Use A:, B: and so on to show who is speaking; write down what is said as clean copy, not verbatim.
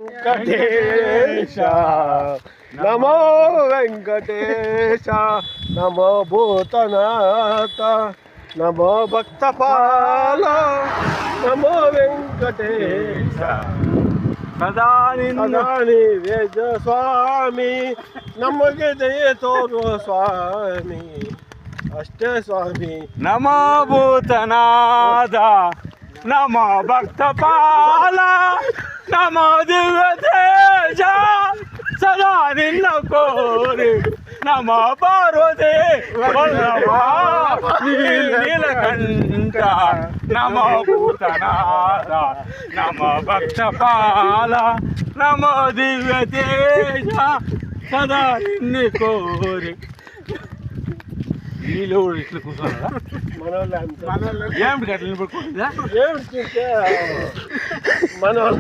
A: వెంకటేశ నమో వెంకటేశ నమో భూతనాథ నమో భక్తపాల నమో వెంకటేశ ಸದಾನಿ ವೇದ ಸ್ವಾಮಿ ನಮಗೆ ದಯೆ ತೋರುವ ಸ್ವಾಮಿ ಅಷ್ಟೇ ಸ್ವಾಮಿ.
B: ನಮೋ ಭೂತನಾದ ನಮೋ ಭಕ್ತಪಾಲ ನಮೋ ದಿವ್ಯ ತೇಜ ಸದಾ ನಿನ್ನ ಕೋರಿ ನಮೋ ಪಾರ್ವತಿ ನೀಲಕಂಠ ನಮೋ ಭೂತನಾದ ನಮೋ ಭಕ್ತಪಾಲ ನಮೋ ದಿವ್ಯ ತೇಜ ಸದಾ ನಿನ್ನ ಕೋರಿ. నీళ్ళు ఇట్లా కూర్చోవాలా ఏమిటి అట్లా పడుకుంటుందా
A: ఏమిటి మన వాళ్ళ